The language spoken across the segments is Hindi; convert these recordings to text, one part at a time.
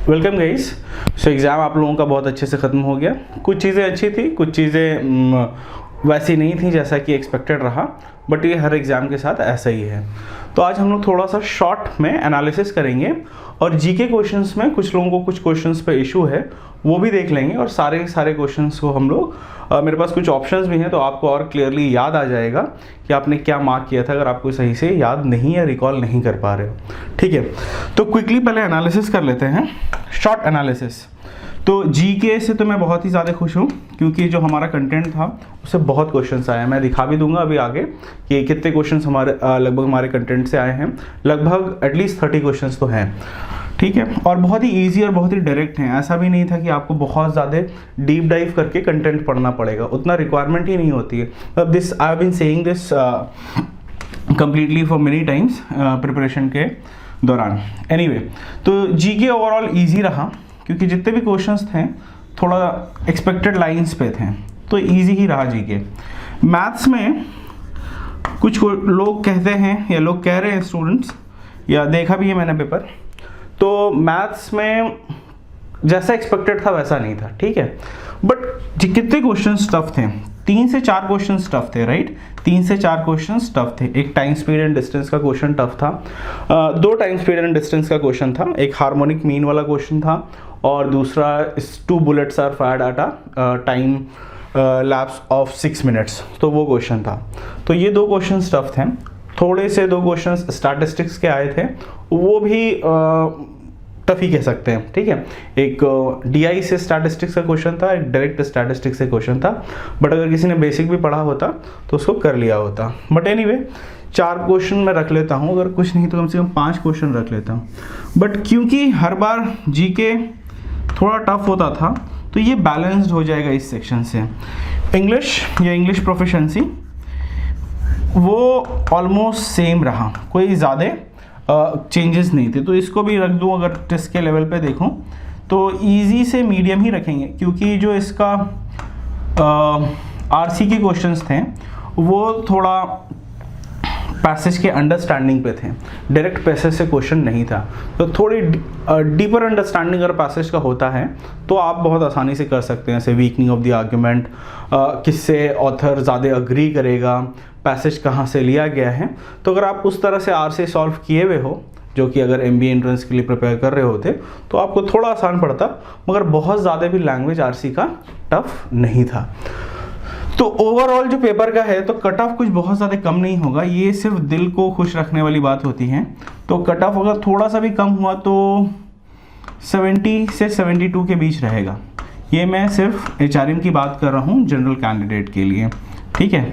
Welcome guys. सो एग्ज़ाम आप लोगों का बहुत अच्छे से ख़त्म हो गया। कुछ चीज़ें अच्छी थी, कुछ चीज़ें वैसी नहीं थी जैसा कि एक्सपेक्टेड रहा, बट ये हर एग्ज़ाम के साथ ऐसा ही है। तो आज हम लोग थोड़ा सा शॉर्ट में एनालिसिस करेंगे और जीके क्वेश्चंस में कुछ लोगों को कुछ क्वेश्चंस पे इशू है वो भी देख लेंगे और सारे क्वेश्चंस को हम लोग मेरे पास कुछ ऑप्शंस भी हैं तो आपको और क्लियरली याद आ जाएगा कि आपने क्या मार्क किया था अगर आपको सही से याद नहीं है, रिकॉल नहीं कर पा रहे हो। ठीक है, तो क्विकली पहले एनालिसिस कर लेते हैं, शॉर्ट एनालिसिस। तो जीके से तो मैं बहुत ही ज़्यादा खुश हूँ क्योंकि जो हमारा कंटेंट था उससे बहुत क्वेश्चंस आए हैं। मैं दिखा भी दूंगा अभी आगे कि कितने क्वेश्चंस लगभग हमारे कंटेंट से आए हैं। लगभग एटलीस्ट 30 क्वेश्चंस तो हैं। ठीक है, और बहुत ही इजी और बहुत ही डायरेक्ट हैं। ऐसा भी नहीं था कि आपको बहुत ज़्यादा डीप डाइव करके कंटेंट पढ़ना पड़ेगा, उतना रिक्वायरमेंट ही नहीं होती है। अब this I have been saying this completely for many times preparation के दौरान। एनीवे, तो जीके ओवरऑल ईजी रहा क्योंकि जितने भी क्वेश्चंस थे थोड़ा एक्सपेक्टेड लाइंस पे थे, तो इजी ही रहा जीके। मैथ्स में कुछ लोग कहते हैं या लोग कह रहे हैं स्टूडेंट्स, या देखा भी है मैंने पेपर, तो मैथ्स में जैसा एक्सपेक्टेड था वैसा नहीं था। ठीक है, बट कितने क्वेश्चंस टफ थे? 3 से 4 क्वेश्चंस टफ थे, राइट? 3 से 4 क्वेश्चंस टफ थे। एक टाइम स्पीड एंड डिस्टेंस का क्वेश्चन टफ था, 2 टाइम स्पीड एंड डिस्टेंस का क्वेश्चन था, एक हार्मोनिक मीन वाला क्वेश्चन था और दूसरा 2 bullets are fired at a time lapse of 6 minutes, तो वो क्वेश्चन था। तो ये 2 क्वेश्चंस टफ थे। थोड़े से 2 क्वेश्चंस स्टैटिस्टिक्स के आए थे, वो भी टफ ही कह सकते हैं। ठीक है, एक डीआई से स्टैटिस्टिक्स का क्वेश्चन था, एक डायरेक्ट स्टैटिस्टिक्स से क्वेश्चन था, बट अगर किसी ने बेसिक भी पढ़ा होता तो उसको कर लिया होता। बट एनीवे 4 क्वेश्चन मैं रख लेता हूँ, अगर कुछ नहीं तो कम से कम 5 क्वेश्चन रख लेता हूँ। बट क्योंकि हर बार जीके थोड़ा टफ होता था तो ये बैलेंस्ड हो जाएगा इस सेक्शन से। इंग्लिश या इंग्लिश प्रोफिशिएंसी वो ऑलमोस्ट सेम रहा, कोई ज़्यादा चेंजेस नहीं थे, तो इसको भी रख दूँ। अगर टेस्ट के लेवल पे देखूँ तो इजी से मीडियम ही रखेंगे क्योंकि जो इसका आरसी के क्वेश्चंस थे वो थोड़ा पैसेज के अंडरस्टैंडिंग पे थे, डायरेक्ट पैसेज से क्वेश्चन नहीं था। तो थोड़ी डीपर अंडरस्टैंडिंग अगर पैसेज का होता है तो आप बहुत आसानी से कर सकते हैं। जैसे वीकनिंग ऑफ द आर्ग्यूमेंट, किससे ऑथर ज़्यादा अग्री करेगा, पैसेज कहाँ से लिया गया है। तो अगर आप उस तरह से आर से सॉल्व किए हुए हो, जो कि अगर MBA एंट्रेंस के लिए प्रिपेयर कर रहे होते तो आपको थोड़ा आसान पड़ता, मगर बहुत ज़्यादा भी लैंग्वेज आरसी का टफ नहीं था। तो ओवरऑल जो पेपर का है तो कट ऑफ कुछ बहुत ज़्यादा कम नहीं होगा, ये सिर्फ दिल को खुश रखने वाली बात होती है। तो कट ऑफ अगर थोड़ा सा भी कम हुआ तो 70 से 72 के बीच रहेगा। ये मैं सिर्फ HRM की बात कर रहा हूँ जनरल कैंडिडेट के लिए। ठीक है,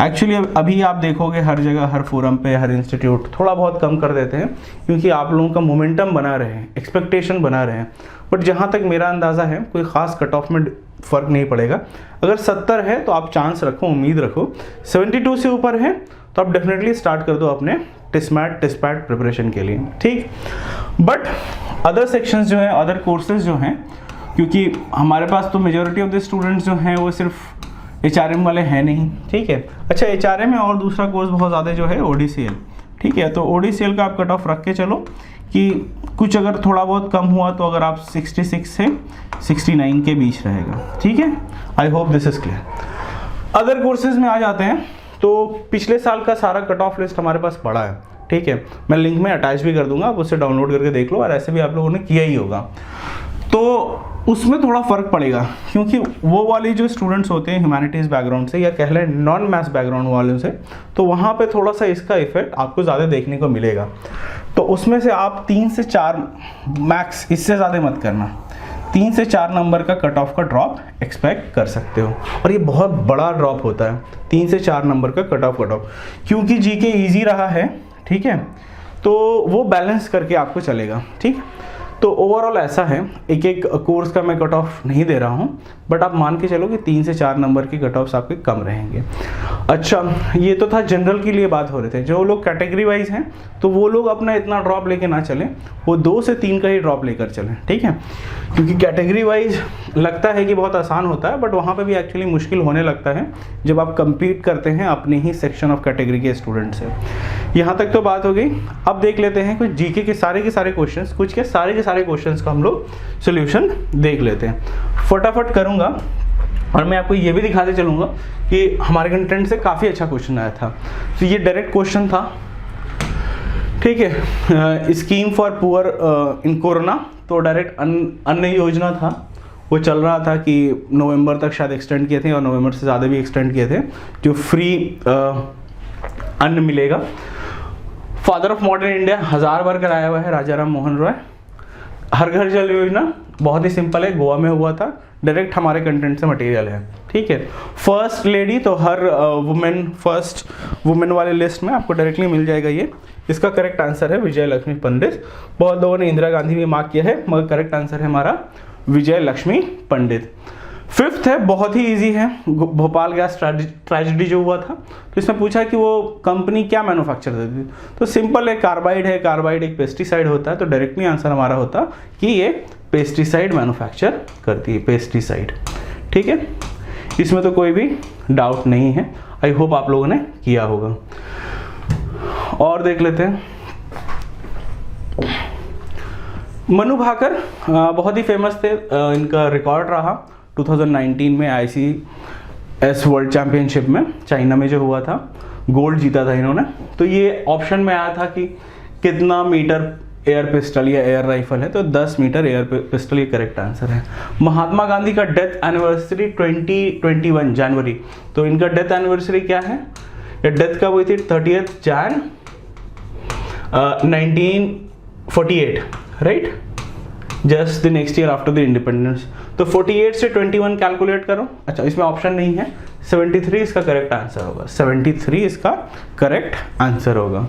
एक्चुअली अभी आप देखोगे हर जगह, हर फोरम पे, हर इंस्टीट्यूट थोड़ा बहुत कम कर देते हैं क्योंकि आप लोगों का मोमेंटम बना रहे हैं, एक्सपेक्टेशन बना रहे हैं। बट जहाँ तक मेरा अंदाज़ा है कोई ख़ास कट ऑफ में फ़र्क नहीं पड़ेगा। अगर 70 है तो आप चांस रखो, उम्मीद रखो। 72 से ऊपर है तो आप डेफिनेटली स्टार्ट कर दो अपने टेस्ट पैड प्रिपरेशन के लिए। ठीक, बट अदर सेक्शंस जो हैं, अदर कोर्सेज जो हैं, क्योंकि हमारे पास तो मेजॉरिटी ऑफ द स्टूडेंट्स जो हैं वो सिर्फ HRM वाले हैं नहीं। ठीक है, अच्छा HRM है और दूसरा कोर्स बहुत ज़्यादा जो है ODCL। ठीक है, तो ODCL का आप कट ऑफ रख के चलो कि कुछ अगर थोड़ा बहुत कम हुआ तो अगर आप 66 से 69 के बीच रहेगा। ठीक है, I hope this is clear. Other courses में आ जाते हैं तो पिछले साल का सारा कट ऑफ लिस्ट हमारे पास पड़ा है। ठीक है, मैं लिंक में अटैच भी कर दूंगा, आप उससे डाउनलोड करके देख लो, और ऐसे भी आप लोगों ने किया ही होगा। तो उसमें थोड़ा फ़र्क पड़ेगा क्योंकि वो वाले जो स्टूडेंट्स होते हैं ह्यूमैनिटीज़ बैकग्राउंड से या कह लें नॉन मैथ्स बैकग्राउंड वालों से, तो वहाँ पे थोड़ा सा इसका इफेक्ट आपको ज़्यादा देखने को मिलेगा। तो उसमें से आप 3 से 4 मैक्स, इससे ज़्यादा मत करना, 3 से 4 नंबर का कट ऑफ का ड्रॉप एक्सपेक्ट कर सकते हो, और ये बहुत बड़ा ड्रॉप होता है 3 से 4 नंबर का कट ऑफ क्योंकि जीके ईजी रहा है। ठीक है, तो वो बैलेंस करके आपको चलेगा। ठीक, तो ओवरऑल ऐसा है, एक कोर्स का मैं कट ऑफ नहीं दे रहा हूँ, बट आप मान के चलो कि 3 से 4 नंबर के कट ऑफ्स आपके कम रहेंगे। अच्छा, ये तो था जनरल के लिए बात हो रहे थे। जो लोग कैटेगरी वाइज हैं तो वो लोग अपना इतना ड्रॉप लेके ना चलें, वो 2 से 3 का ही ड्रॉप लेकर चलें। ठीक है, क्योंकि कैटेगरी वाइज लगता है कि बहुत आसान होता है, बट वहाँ पे भी एक्चुअली मुश्किल होने लगता है जब आप compete करते हैं अपने ही सेक्शन ऑफ कैटेगरी के स्टूडेंट से। यहाँ तक तो बात हो गई। अब देख लेते हैं कुछ जीके के सारे क्वेश्चंस, कुछ के सारे सारे क्वेश्चंस का हम लोग सोल्यूशन देख लेते हैं। फटाफट करूंगा और मैं आपको ये भी दिखाते चलूंगा कि हमारे कंटेंट से काफ़ी अच्छा क्वेश्चन आया था। तो ये डायरेक्ट क्वेश्चन था, ठीक है। Scheme for poor in corona, तो डायरेक्ट अन्न योजना था, वो चल रहा था कि नवंबर तक शायद एक्सटेंड किए थे और नवंबर से ज़्यादा भी एक्सटेंड किए थे, जो फ्री अन्न मिलेगा। फादर ऑफ मॉडर्न इंडिया 1000 बार कराया हुआ है राजा राम मोहन रॉय। हर घर जल योजना बहुत ही सिंपल है, गोवा में हुआ था, डायरेक्ट हमारे कंटेंट से मटेरियल है, ठीक है। फर्स्ट लेडी, तो हर वुमेन, फर्स्ट वुमेन वाले लिस्ट में आपको डायरेक्टली मिल जाएगा ये। इसका करेक्ट आंसर है विजय लक्ष्मी पंडित। बहुत लोगों ने इंदिरा गांधी भी मार्क किया है, मगर करेक्ट आंसर है हमारा विजय लक्ष्मी पंडित। फिफ्थ है, बहुत ही इजी है, भोपाल गैस ट्रेजेडी जो हुआ था, तो इसमें पूछा कि वो कंपनी क्या मैन्युफैक्चर करती थी। तो सिंपल है, कार्बाइड है, कार्बाइड एक पेस्टिसाइड होता है, तो डायरेक्टली आंसर हमारा होता कि ये पेस्टिसाइड मैन्युफैक्चर करती है, पेस्टिसाइड, ठीक है। इसमें तो कोई भी डाउट नहीं है, आई होप आप लोगों ने किया होगा। और देख लेते हैं, मनु भाकर बहुत ही फेमस थे, इनका रिकॉर्ड रहा 2019 में ICS वर्ल्ड चैंपियनशिप में चाइना में जो हुआ था, गोल्ड जीता था इन्होंने। तो ये ऑप्शन में आया था कि कितना मीटर एयर पिस्टल या एयर राइफल है, तो 10 मीटर एयर पिस्टल ये करेक्ट आंसर है। महात्मा गांधी का डेथ एनिवर्सरी 2021 जनवरी, तो इनका डेथ एनिवर्सरी क्या है, या डेथ कब हुई थी, 30 Jain 1948, right, just the next year after the independence. तो 48 से 21 कैलकुलेट करो। अच्छा, इसमें ऑप्शन नहीं है, 73 इसका करेक्ट आंसर होगा, 73 इसका करेक्ट आंसर होगा।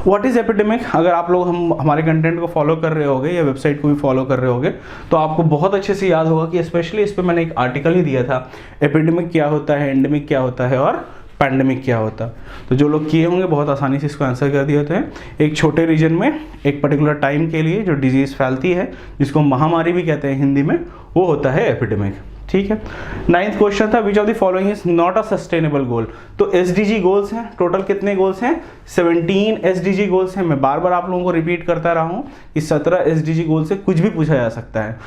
व्हाट इज एपिडेमिक, अगर आप लोग हमारे कंटेंट को फॉलो कर रहे होगे या वेबसाइट को भी फॉलो कर रहे होगे, तो आपको बहुत अच्छे से याद होगा कि स्पेशली इस पर मैंने एक आर्टिकल ही दिया था, एपिडेमिक क्या होता है, एंडेमिक क्या होता है और पैंडेमिक क्या होता है। तो जो लोग किए होंगे बहुत आसानी से इसको आंसर कर दिए होते हैं। एक छोटे रीजन में एक पर्टिकुलर टाइम के लिए जो डिजीज फैलती है, जिसको महामारी भी कहते हैं हिंदी में, वो होता है एपिडेमिक, ठीक है। 9th क्वेश्चन था, which of the following is not a sustainable goal. तो SDG गोल्स हैं, टोटल कितने गोल्स हैं, 17 SDG गोल्स हैं। मैं बार बार आप लोगों को रिपीट करता रहा हूँ कि 17 SDG गोल से कुछ भी पूछा जा सकता है,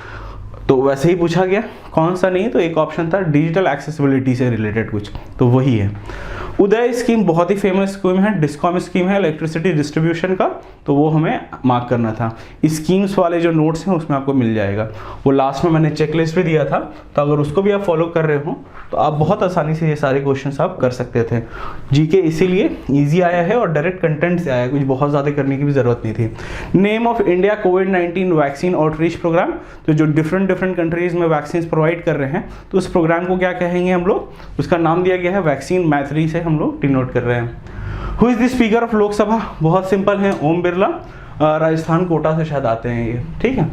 तो वैसे ही पूछा गया, कौन सा नहीं, तो एक ऑप्शन था डिजिटल एक्सेसिबिलिटी से रिलेटेड कुछ, तो वही है। उदय स्कीम बहुत ही फेमस स्कीम है, डिस्कॉम स्कीम है इलेक्ट्रिसिटी डिस्ट्रीब्यूशन का, तो वो हमें मार्क करना था। स्कीम्स वाले जो नोट्स हैं उसमें आपको मिल जाएगा, वो लास्ट में मैंने चेकलिस्ट भी दिया था, तो अगर उसको भी आप फॉलो कर रहे हो तो आप बहुत आसानी से ये सारे क्वेश्चंस आप कर सकते थे। जीके इसीलिए इजी आया है और डायरेक्ट कंटेंट से आया, कुछ बहुत ज़्यादा करने की भी ज़रूरत नहीं थी। नेम ऑफ इंडिया कोविड-19 वैक्सीन आउटरीच प्रोग्राम, तो जो डिफरेंट कंट्रीज में वैक्सीन प्रोवाइड कर रहे हैं, तो उस प्रोग्राम को क्या कहेंगे हम लोग, उसका नाम दिया गया है वैक्सीन मैत्री से हम लोग डिनोट कर रहे हैं। Who is the speaker of Lok Sabha, बहुत सिंपल है, ओम बिरला, राजस्थान कोटा से शायद आते हैं ये, ठीक है।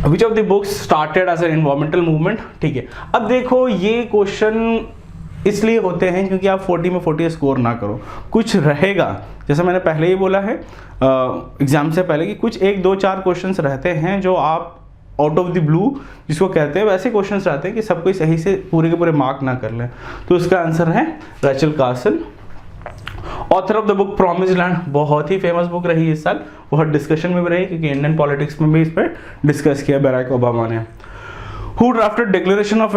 Which of the books started as an environmental movement, ठीक है। अब देखो ये क्वेश्चन इसलिए होते हैं क्योंकि आप 40 में 40 स्कोर ना करो, कुछ रहेगा, जैसे मैंने पहले ही बोला है एग्जाम से पहले कि कुछ 1, 2, 4 क्वेश्चंस रहते हैं जो आप आउट ऑफ द ब्लू जिसको कहते हैं, वैसे क्वेश्चंस रहते हैं कि सब कोई सही से पूरे के पूरे मार्क ना कर लें। तो इसका आंसर है Rachel Carson. Author of the book promised land, बहुत ही फेमस बुक रही इस साल, बहुत डिस्कशन में भी रही क्योंकि इंडियन पॉलिटिक्स में भी इस पर डिस्कस किया बराक ओबामा ने। Who drafted declaration of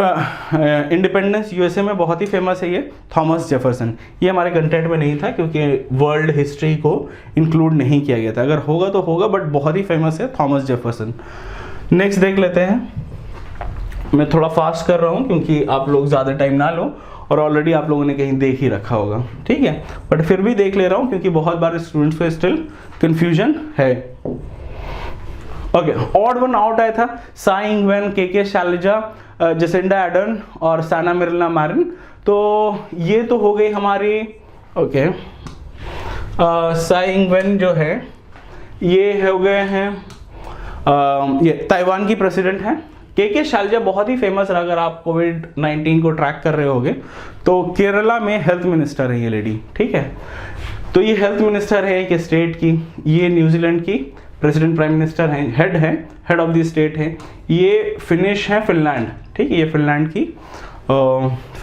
independence, USA में बहुत ही फेमस है ये, थॉमस जेफरसन। ये हमारे कंटेंट में नहीं था क्योंकि वर्ल्ड हिस्ट्री को इंक्लूड नहीं किया गया था, अगर होगा तो होगा, बट बहुत ही फेमस है थॉमस जेफरसन। नेक्स्ट देख लेते हैं, मैं थोड़ा फास्ट कर रहा हूँ क्योंकि आप लोग ज़्यादा टाइम ना लो और ऑलरेडी आप लोगों ने कहीं देख ही रखा होगा, ठीक है, बट फिर भी देख ले रहा हूँ क्योंकि बहुत बार स्टूडेंट्स को स्टिल कंफ्यूजन है। ओके, ऑड वन आउट आया था, साई इंगवेन, के शैलजा, जसिंडा आर्डर्न और साना मिर्ला मैरिन, तो ये तो हो गई हमारी, ओके, साई इंगवेन जो है ये हो गए हैं, ये ताइवान की प्रेसिडेंट है। के शैलजा बहुत ही फेमस रहा, अगर आप कोविड-19 को ट्रैक कर रहे होगे तो केरला में हेल्थ मिनिस्टर है ये लेडी, ठीक है। तो ये हेल्थ मिनिस्टर है एक स्टेट की, ये न्यूजीलैंड की प्रेसिडेंट प्राइम मिनिस्टर हैं, हेड ऑफ द स्टेट है। ये फिनिश है फिनलैंड, ठीक है, ये फिनलैंड की,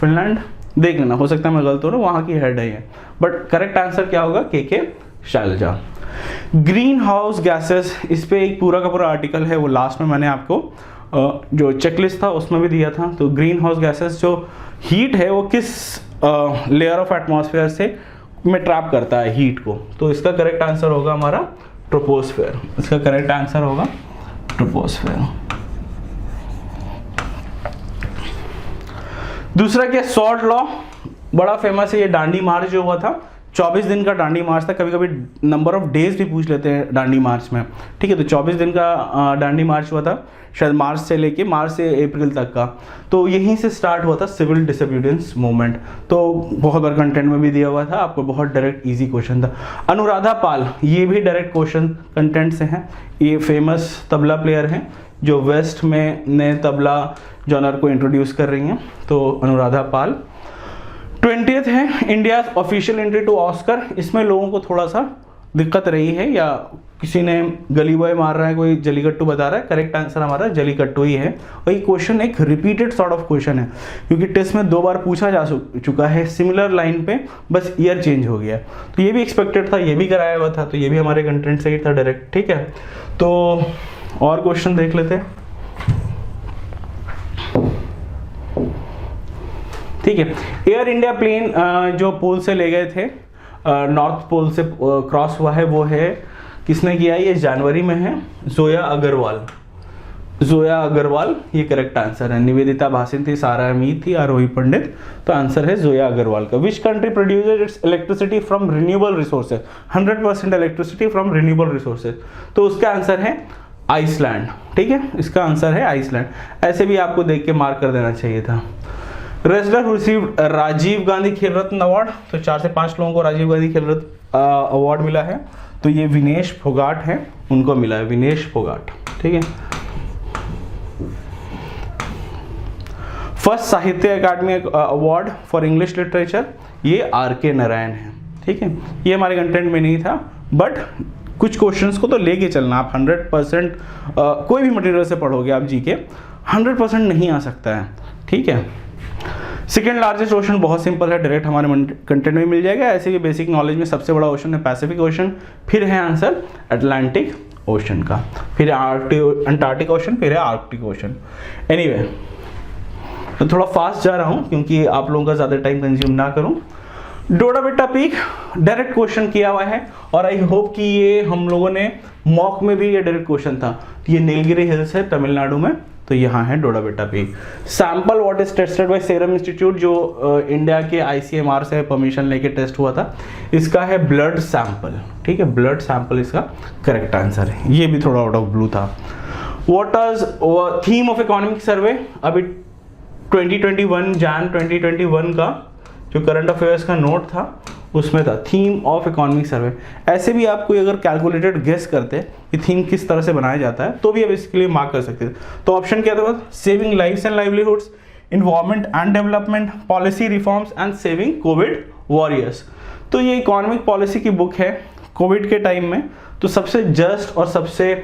फिनलैंड देख लेना, हो सकता है मैं गलत हो रहा हूँ, वहाँ की हेड है ये, बट करेक्ट आंसर क्या होगा, के शैलजा। ग्रीन हाउस गैसेस, इस पे एक पूरा का पूरा आर्टिकल है, वो लास्ट में मैंने आपको जो चेकलिस्ट था उसमें भी दिया था। तो ग्रीन हाउस गैसेस जो हीट है वो किस लेयर ऑफ एटमॉस्फेयर से में ट्रैप करता है हीट को, तो इसका करेक्ट आंसर होगा हमारा ट्रोपोस्फेयर। इसका करेक्ट आंसर होगा ट्रोपोस्फेयर। दूसरा क्या, सॉल्ट लॉ, बड़ा फेमस है ये। डांडी मार्च जो हुआ था 24 दिन का डांडी मार्च था। कभी कभी नंबर ऑफ डेज भी पूछ लेते हैं डांडी मार्च में, ठीक है। तो 24 दिन का डांडी मार्च हुआ था, शायद मार्च से अप्रैल तक का। तो यहीं से स्टार्ट हुआ था सिविल डिसोबीडियंस मूवमेंट। तो बहुत बार कंटेंट में भी दिया हुआ था आपको, बहुत डायरेक्ट इजी क्वेश्चन था। अनुराधा पाल, ये भी डायरेक्ट क्वेश्चन कंटेंट से हैं। ये फेमस तबला प्लेयर हैं जो वेस्ट में नए तबला जॉनर को इंट्रोड्यूस कर रही हैं। तो अनुराधा पाल। 20th है India official entry to Oscar. इसमें लोगों को थोड़ा सा दिक्कत रही है, या किसी ने गली बॉय मार रहा है, कोई जलीकट्टू बता रहा है। करेक्ट आंसर हमारा जलीकट्टू ही है। और ये क्वेश्चन एक रिपीटेड सॉर्ट ऑफ क्वेश्चन है, क्योंकि टेस्ट में 2 बार पूछा जा चुका है सिमिलर लाइन पे, बस ईयर चेंज हो गया। तो ये भी एक्सपेक्टेड था, ये भी कराया हुआ था, तो ये भी हमारे कंटेंट से ही था डायरेक्ट, ठीक है। तो और क्वेश्चन देख लेते हैं, ठीक है। एयर इंडिया प्लेन जो पोल से ले गए थे, नॉर्थ पोल से क्रॉस हुआ है, वो है किसने किया, ये जनवरी में है, जोया अग्रवाल। जोया अग्रवाल ये करेक्ट आंसर है। निवेदिता भासिन थी, सारा अमीर थी, आरोही पंडित। तो आंसर है जोया अग्रवाल का। Which country produces it's electricity from renewable resources, 100% electricity from renewable resources. तो उसका आंसर है आइसलैंड, ठीक है। इसका आंसर है आइसलैंड। ऐसे भी आपको देख के मार्क कर देना चाहिए था। रेसलर रिसीव्ड राजीव गांधी खेल रत्न अवार्ड। तो 4 से 5 लोगों को राजीव गांधी खेल रत्न अवार्ड मिला है। तो ये विनेश फोगाट है, उनको मिला है, विनेश फोगाट, ठीक है। फर्स्ट साहित्य अकादमी अवार्ड फॉर इंग्लिश लिटरेचर, ये RK नारायण है, ठीक है। ये हमारे कंटेंट में नहीं था, बट कुछ क्वेश्चंस को तो लेके चलना। आप 100% कोई भी मटेरियल से पढ़ोगे आप जीके, 100% नहीं आ सकता है, ठीक है। सेकेंड लार्जेस्ट ओशन बहुत सिंपल है, डायरेक्ट हमारे कंटेंट में मिल जाएगा। ऐसे कि बेसिक नॉलेज में सबसे बड़ा ओशन है पैसिफिक ओशन, फिर है आंसर अटलांटिक ओशन का, फिर अंटार्कटिक ओशन, फिर है आर्कटिक ओशन। एनीवे, तो थोड़ा फास्ट जा रहा हूँ क्योंकि आप लोगों का ज़्यादा टाइम कंज्यूम ना करूँ। डोडा बेट्टा पीक डायरेक्ट क्वेश्चन किया हुआ है, और आई होप कि ये हम लोगों ने मॉक में भी ये डायरेक्ट क्वेश्चन था। ये नीलगिरी हिल्स है तमिलनाडु में, तो यहाँ है Doddabetta peak. Sample what is tested by serum institute, जो इंडिया के ICMR से परमिशन लेके टेस्ट हुआ था, इसका है ब्लड सैंपल, ठीक है। ब्लड सैंपल इसका करेक्ट आंसर है। ये भी थोड़ा आउट ऑफ ब्लू था। What is theme of economic survey, अभी 2021 जैन 2021 का जो करंट अफेयर्स का नोट था उसमें था थीम ऑफ इकोनॉमिक सर्वे। ऐसे भी आप कोई अगर कैलकुलेटेड गेस करते कि थीम किस तरह से बनाया जाता है, तो भी आप इसके लिए मार्क कर सकते थे। तो ऑप्शन क्या था, saving lives and livelihoods, environment and development, policy reforms and saving Covid warriors. तो ये इकोनॉमिक पॉलिसी की बुक है कोविड के टाइम में, तो सबसे जस्ट और सबसे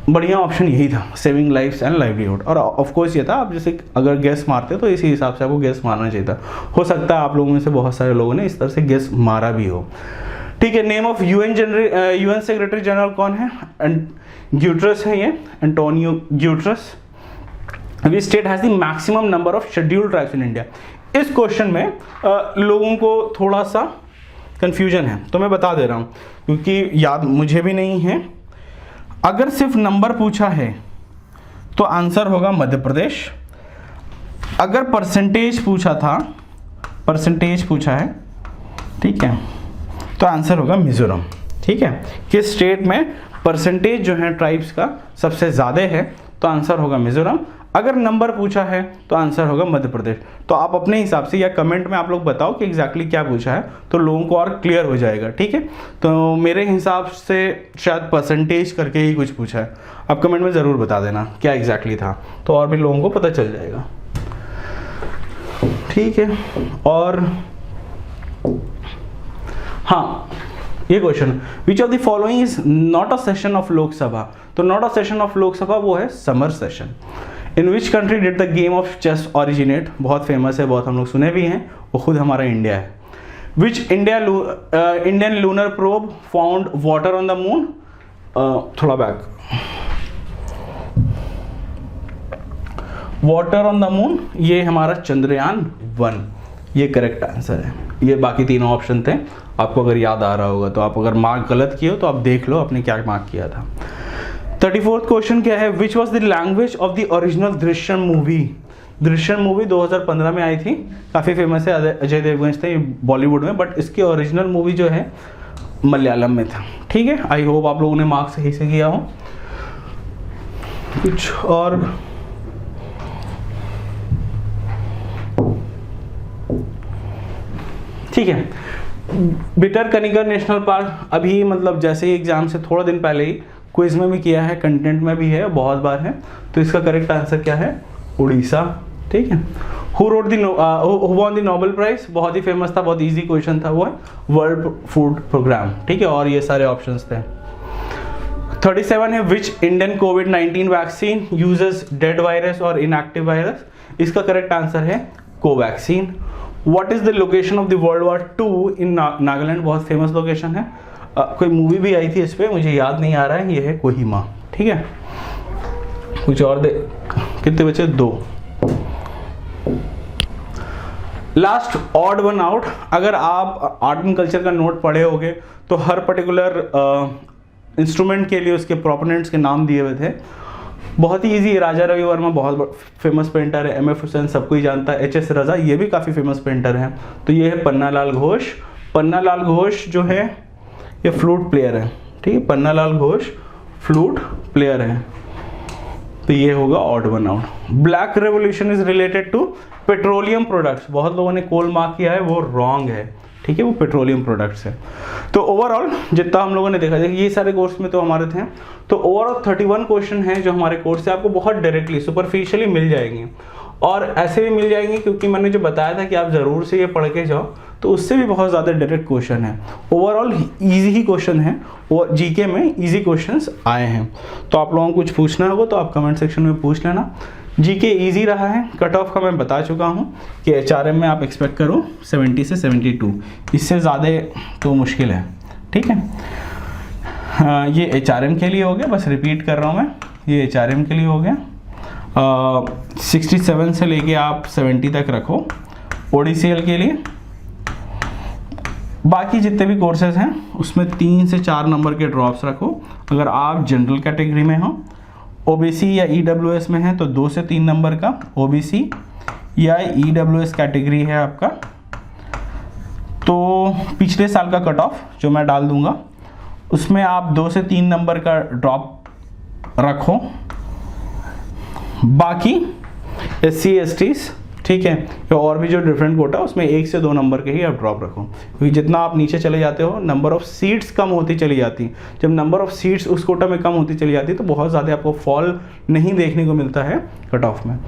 बढ़िया ऑप्शन यही था, सेविंग लाइफ्स एंड लाइवलीहुड। और ऑफ कोर्स ये था, आप जैसे अगर गेस मारते तो इसी हिसाब से आपको गेस मारना चाहिए था। हो सकता है आप लोगों में से बहुत सारे लोगों ने इस तरह से गेस मारा भी हो, ठीक है। Name of UN secretary general कौन है, ग्यूटरस है, ये Antonio Guterres. Which state has the maximum number of scheduled tribes in India. इस क्वेश्चन में लोगों को थोड़ा सा कंफ्यूजन है, तो मैं बता दे रहा हूँ क्योंकि याद मुझे भी नहीं है। अगर सिर्फ नंबर पूछा है तो आंसर होगा मध्य प्रदेश। अगर परसेंटेज पूछा था, परसेंटेज पूछा है, ठीक है, तो आंसर होगा मिजोरम, ठीक है। किस स्टेट में परसेंटेज जो है ट्राइब्स का सबसे ज़्यादा है, तो आंसर होगा मिजोरम। अगर नंबर पूछा है तो आंसर होगा मध्य प्रदेश। तो आप अपने हिसाब से या कमेंट में आप लोग बताओ कि एग्जैक्टली क्या पूछा है, तो लोगों को और क्लियर हो जाएगा, ठीक है। तो मेरे हिसाब से शायद परसेंटेज करके ही कुछ पूछा है। आप कमेंट में ज़रूर बता देना क्या एग्जैक्टली था, तो और भी लोगों को पता चल जाएगा, ठीक है। और हाँ, ये question, which of the following is not a session of Lok Sabha. तो not a session of Lok Sabha वो है summer session. In which country did the game of chess originate, बहुत फेमस है, बहुत हम लोग सुने भी हैं, वो खुद हमारा इंडिया है। Which Indian lunar probe found water on the moon, थोड़ा back, water on the moon, ये हमारा चंद्रयान 1, ये करेक्ट आंसर है। ये बाकी तीनों ऑप्शन थे, आपको अगर याद आ रहा होगा तो आप अगर मार्क गलत किए हो तो आप देख लो आपने क्या मार्क किया था। 34th क्वेश्चन क्या है, which was the language of the original Drishyam movie. Drishyam movie 2015 में आई थी, काफ़ी फेमस है, अजय देवगन थे बॉलीवुड में, बट इसकी ओरिजिनल मूवी जो है मलयालम में था। ठीक है, आई होप आप लोगों ने मार्क सही से किया हो। कुछ और ठीक है, भितरकनिका नेशनल पार्क अभी मतलब जैसे ही एग्जाम से थोड़ा दिन पहले ही क्विज में भी किया है, कंटेंट में भी है, बहुत बार है, तो इसका करेक्ट आंसर क्या है, उड़ीसा। ठीक है, who won the Nobel prize, बहुत ही फेमस था, बहुत इजी क्वेश्चन था, वो है वर्ल्ड फूड प्रोग्राम। ठीक है, और ये सारे ऑप्शंस थे। 37 है, which Indian covid vaccine uses dead virus और इनएक्टिव वायरस। इसका करेक्ट आंसर है Covaxin. What is the location of the World War II in Nagaland, बहुत फेमस लोकेशन है, कोई मूवी भी आई थी इस पे, मुझे याद नहीं आ रहा है, ये है कोहिमा। ठीक है, कुछ और दे, कितने बचे, 2। लास्ट ऑड वन आउट, अगर आप आर्ट एंड कल्चर का नोट पढ़े होगे तो हर पर्टिकुलर इंस्ट्रूमेंट के लिए उसके प्रोपोनेंट्स के नाम दिए हुए थे। बहुत ही इजी, राजा रवि वर्मा बहुत फेमस पेंटर है, एम एफ हुसैन सबको ही जानता है, एच एस रजा ये भी काफ़ी फेमस पेंटर हैं। तो ये है पन्नालाल घोष। पन्नालाल घोष जो है ये फ्लूट प्लेयर है। ठीक है, पन्नालाल घोष फ्लूट प्लेयर है, तो ये होगा odd one out. Black revolution is related to petroleum products, बहुत लोगों ने कोल मार्क किया है, वो रॉन्ग है। ठीक है, वो पेट्रोलियम प्रोडक्ट्स है। तो ओवरऑल जितना हम लोगों ने देखा, ये सारे कोर्स में तो हमारे थे, तो ओवरऑल 31 क्वेश्चन हैं जो हमारे कोर्स से आपको बहुत डायरेक्टली सुपरफिशियली मिल जाएंगे, और ऐसे भी मिल जाएंगे क्योंकि मैंने जो बताया था कि आप ज़रूर से ये पढ़ के जाओ, तो उससे भी बहुत ज़्यादा डायरेक्ट क्वेश्चन है। ओवरऑल ईजी ही क्वेश्चन है, और जीके में ईजी क्वेश्चंस आए हैं। तो आप लोगों को कुछ पूछना होगा तो आप कमेंट सेक्शन में पूछ लेना। जीके इजी रहा है, कट ऑफ का मैं बता चुका हूँ कि एचआरएम में आप एक्सपेक्ट करो 70 से 72, इससे ज़्यादा तो मुश्किल है। ठीक है, ये एचआरएम के लिए हो गया, बस रिपीट कर रहा हूँ मैं, ये एचआरएम के लिए हो गया। 67 से लेके आप 70 तक रखो ओडीसीएल के लिए। बाकी जितने भी कोर्सेज हैं उसमें 3 से 4 नंबर के ड्रॉप्स रखो। अगर आप जनरल कैटेगरी में हो, ओबीसी या ईडब्ल्यूएस में है तो 2 से 3 नंबर का ओबीसी या ईडब्ल्यूएस कैटेगरी है आपका, तो पिछले साल का कट ऑफ जो मैं डाल दूंगा उसमें आप 2 से 3 नंबर का ड्रॉप रखो। बाकी एससी एसटीज, ठीक है, या और भी जो डिफरेंट कोटा उसमें 1 से 2 नंबर के ही आप ड्रॉप रखो, क्योंकि जितना आप नीचे चले जाते हो नंबर ऑफ सीट्स कम होती चली जाती। जब नंबर ऑफ सीट्स उस कोटा में कम होती चली जाती तो बहुत ज़्यादा आपको फॉल नहीं देखने को मिलता है कट ऑफ में।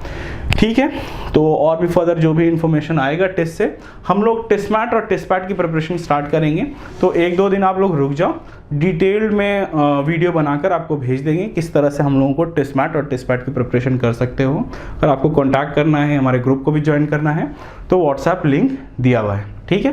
ठीक है, तो और भी फर्दर जो भी इंफॉर्मेशन आएगा टेस्ट से, हम लोग टेस्ट मैट और टेस्ट पैट की प्रिपरेशन स्टार्ट करेंगे, तो 1-2 दिन आप लोग रुक जाओ, डिटेल्ड में वीडियो बनाकर आपको भेज देंगे किस तरह से हम लोगों को टेस्ट मैट और टेस्ट पैट की प्रिपरेशन कर सकते हो। अगर आपको कॉन्टैक्ट करना है, हमारे ग्रुप को भी ज्वाइन करना है, तो व्हाट्सएप लिंक दिया हुआ है। ठीक है।